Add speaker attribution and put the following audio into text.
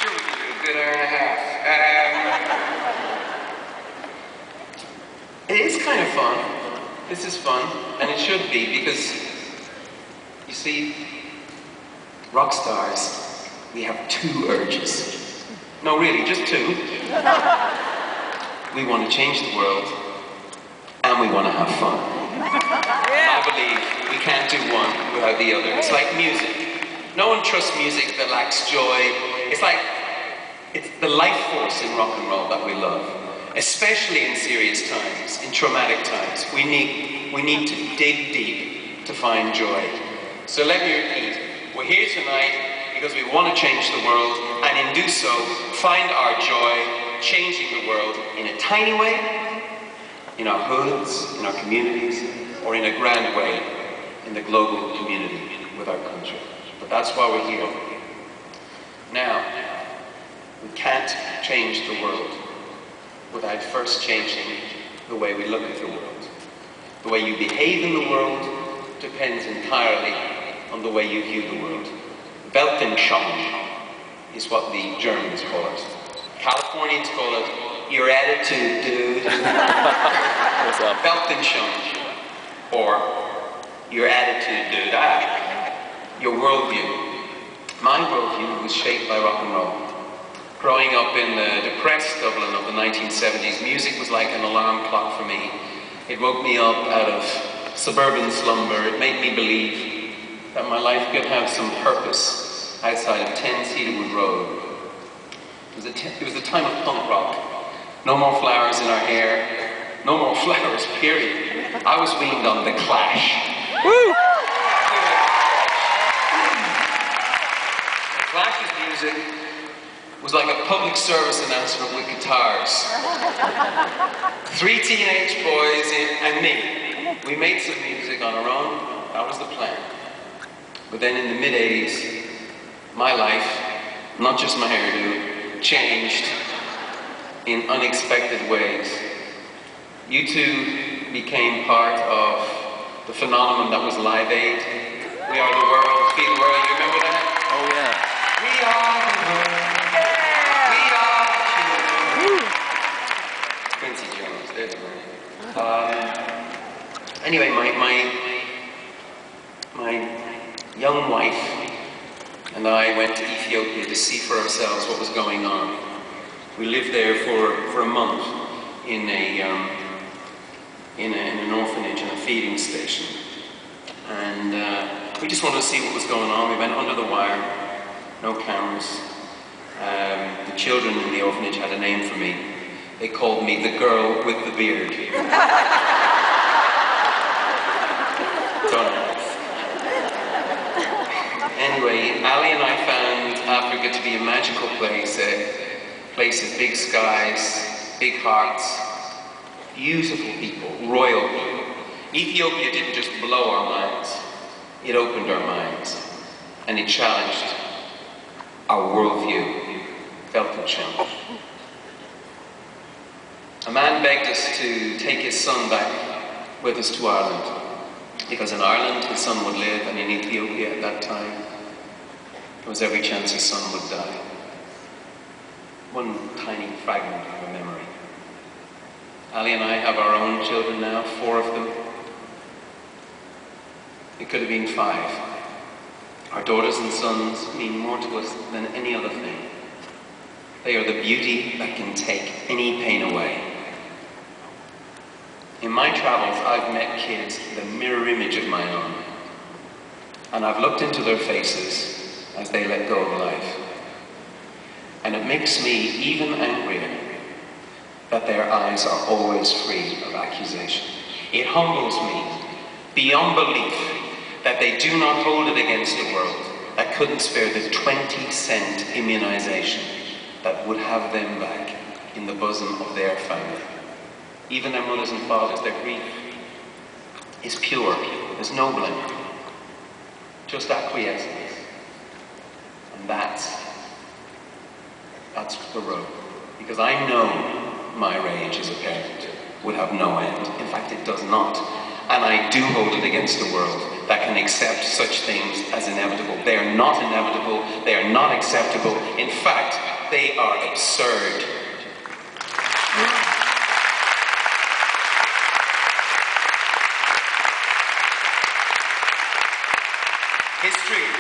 Speaker 1: Sure, we can do a good hour and a half. It is kind of fun. This is fun, and it should be, because, you see, rock stars, we have two urges. No, really, just two. We want to change the world, and we want to have fun. I believe we can't do one without the other. It's like music. No one trusts music that lacks joy. It's the life force in rock and roll that we love. Especially in serious times, in traumatic times. We need to dig deep to find joy. So let me repeat. We're here tonight because we want to change the world, and in do so, find our joy changing the world in a tiny way, in our hoods, in our communities, or in a grand way in the global community with our country. But that's why we're here. Now, we can't change the world without first changing the way we look at the world. The way you behave in the world depends entirely on the way you view the world. Weltanschauung is what the Germans call it. Californians call it your attitude, dude.
Speaker 2: What's up?
Speaker 1: Weltanschauung, or your attitude, dude. Your worldview. My worldview was shaped by rock and roll. Growing up in the depressed Dublin of the 1970s, music was like an alarm clock for me. It woke me up out of suburban slumber. It made me believe that my life could have some purpose outside of 10 Cedarwood Road. It was a time of punk rock. No more flowers in our hair. No more flowers, period. I was weaned on The Clash.
Speaker 2: Woo!
Speaker 1: The Clash's music was like a public service announcement with guitars. 3 teenage boys and me. We made some music on our own. That was the plan. But then in the mid-80s, my life, not just my hairdo, changed in unexpected ways. You two became part of the phenomenon that was Live Aid. We are the world, feed the world. You remember that?
Speaker 2: Oh yeah.
Speaker 1: We are the world. We are the children. Quincy Jones, there's the man. Anyway, my young wife and I went to Ethiopia to see for ourselves what was going on. We lived there for a month in an orphanage and a feeding station, and we just wanted to see what was going on. We went under the wire, no cameras. The children in the orphanage had a name for me. They called me the girl with the beard. Don't know. Anyway, Ali and I found Africa to be a magical place, a place of big skies, big hearts, beautiful people, royal people. Ethiopia didn't just blow our minds, it opened our minds, and it challenged our worldview, Weltanschauung. A man begged us to take his son back with us to Ireland, because in Ireland his son would live, and in Ethiopia at that time there was every chance his son would die. One tiny fragment of a memory. Ali and I have our own children now, 4 of them. It could have been 5. Our daughters and sons mean more to us than any other thing. They are the beauty that can take any pain away. In my travels, I've met kids, the mirror image of my own. And I've looked into their faces as they let go of life. And it makes me even angrier that their eyes are always free of accusation. It humbles me beyond belief that they do not hold it against a world that couldn't spare the 20-cent immunization that would have them back in the bosom of their family. Even their mothers and fathers, their grief is pure. There's no blame. Just acquiescence. And that's the road. Because I know my rage as a parent would have no end. In fact, it does not. And I do hold it against a world that can accept such things as inevitable. They are not inevitable. They are not acceptable. In fact, They are absurd. History